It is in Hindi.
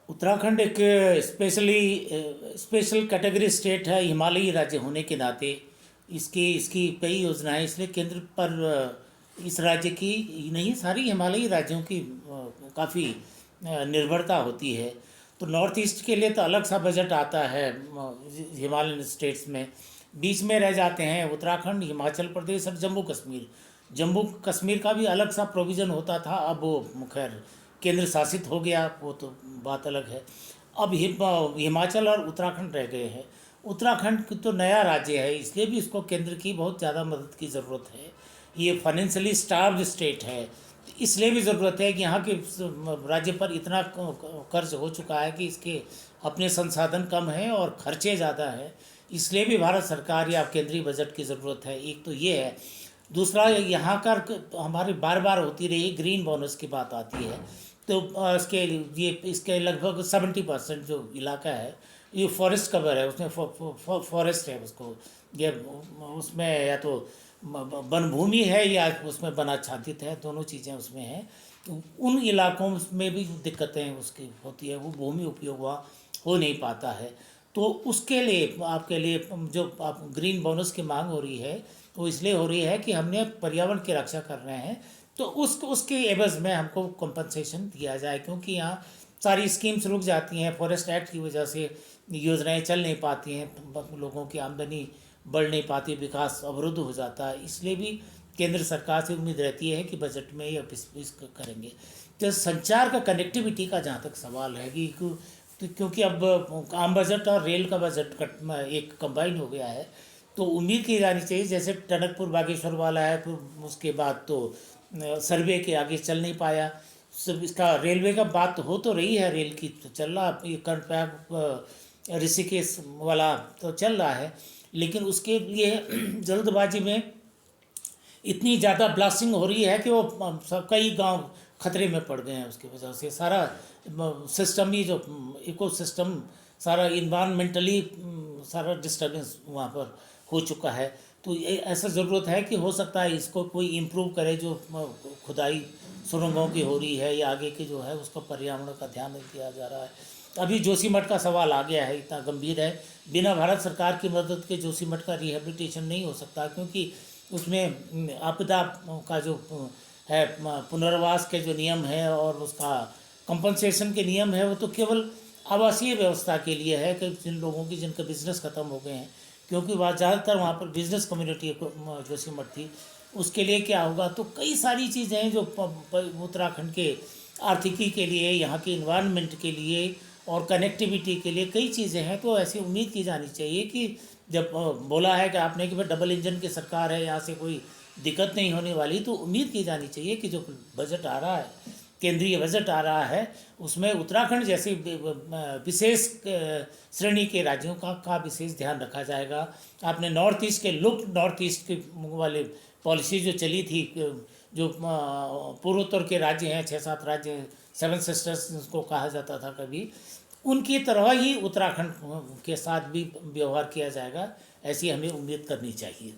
उत्तराखंड एक स्पेशल कैटेगरी स्टेट है हिमालयी राज्य होने के नाते। इसकी इसकी कई योजनाएं इसलिए केंद्र पर इस राज्य की ही नहीं सारी हिमालयी राज्यों की काफ़ी निर्भरता होती है। तो नॉर्थ ईस्ट के लिए तो अलग सा बजट आता है हिमालयन स्टेट्स में। बीच में रह जाते हैं उत्तराखंड, हिमाचल प्रदेश और जम्मू कश्मीर। जम्मू कश्मीर का भी अलग सा प्रोविज़न होता था, अब वो खैर केंद्र शासित हो गया, वो तो बात अलग है। अब हिमाचल और उत्तराखंड रह गए हैं। उत्तराखंड तो नया राज्य है, इसलिए भी इसको केंद्र की बहुत ज़्यादा मदद की ज़रूरत है। ये फाइनेंशियली स्टार्व्ड स्टेट है, इसलिए भी ज़रूरत है कि यहाँ के राज्य पर इतना कर्ज हो चुका है कि इसके अपने संसाधन कम हैं और खर्चे ज़्यादा हैं। इसलिए भी भारत सरकार या केंद्रीय बजट की ज़रूरत है। एक तो ये है। दूसरा, यहाँ का हमारी बार बार होती रही ग्रीन बोनस की बात आती है, तो इसके लगभग 70% जो इलाका है ये फॉरेस्ट कवर है, उसमें फॉरेस्ट है, उसको ये उसमें या तो वन भूमि है या उसमें वनाच्छादित है, दोनों चीज़ें उसमें हैं। तो उन इलाकों में भी दिक्कतें उसकी होती है, वो भूमि उपयोग वहाँ हो नहीं पाता है। तो उसके लिए आपके लिए जो आप ग्रीन बोनस की मांग हो रही है, तो इसलिए हो रही है कि हमने पर्यावरण की रक्षा कर रहे हैं, तो उसके एवज़ में हमको कंपनसेशन दिया जाए, क्योंकि यहाँ सारी स्कीम्स रुक जाती हैं। फॉरेस्ट एक्ट की वजह से योजनाएं चल नहीं पाती हैं, लोगों की आमदनी बढ़ नहीं पाती, विकास अवरुद्ध हो जाता है। इसलिए भी केंद्र सरकार से उम्मीद रहती है कि बजट में ये इसको करेंगे। तो संचार का, कनेक्टिविटी का जहाँ तक सवाल है कि क्योंकि अब आम बजट और रेल का बजट एक कंबाइन हो गया है, तो उम्मीद की जानी चाहिए, जैसे टनकपुर बागेश्वर वाला है, फिर उसके बाद तो सर्वे के आगे चल नहीं पाया। सब इसका रेलवे का बात तो हो तो रही है, रेल की तो चल रहा, ये कर्णप्रयाग ऋषिकेश वाला तो चल रहा है, लेकिन उसके लिए जल्दबाजी में इतनी ज़्यादा ब्लास्टिंग हो रही है कि वो कई गांव खतरे में पड़ गए हैं। उसकी वजह से सारा सिस्टम ही जो इको सिस्टम सारा इन्वायरमेंटली सारा डिस्टर्बेंस वहाँ पर हो चुका है। तो ये ऐसा ज़रूरत है कि हो सकता है इसको कोई इम्प्रूव करे, जो खुदाई सुरंगों की हो रही है या आगे की जो है उसको पर्यावरण का ध्यान नहीं दिया जा रहा है। अभी जोशीमठ का सवाल आ गया है, इतना गंभीर है। बिना भारत सरकार की मदद के जोशीमठ का रिहेबिलिटेशन नहीं हो सकता, क्योंकि उसमें आपदा का जो है पुनर्वास के जो नियम है और उसका कंपनसेशन के नियम है, वो तो केवल आवासीय व्यवस्था के लिए है कि जिन लोगों की जिनके बिजनेस ख़त्म हो गए हैं, क्योंकि वहाँ ज़्यादातर वहाँ पर बिजनेस कम्युनिटी जोशीमठ थी। उसके लिए क्या होगा, तो कई सारी चीज़ें हैं जो उत्तराखंड के आर्थिकी के लिए, यहाँ के इन्वायरमेंट के लिए और कनेक्टिविटी के लिए कई चीज़ें हैं। तो ऐसी उम्मीद की जानी चाहिए कि जब बोला है कि आपने कि भाई डबल इंजन की सरकार है, यहाँ से कोई दिक्कत नहीं होने वाली, तो उम्मीद की जानी चाहिए कि जो बजट आ रहा है, केंद्रीय बजट आ रहा है, उसमें उत्तराखंड जैसी विशेष श्रेणी के राज्यों का विशेष ध्यान रखा जाएगा। आपने नॉर्थ ईस्ट के नॉर्थ ईस्ट के वाले पॉलिसी जो चली थी, जो पूर्वोत्तर के राज्य हैं, 6-7 राज्य, 7 सिस्टर्स जिसको कहा जाता था कभी, उनकी तरह ही उत्तराखंड के साथ भी व्यवहार किया जाएगा, ऐसी हमें उम्मीद करनी चाहिए।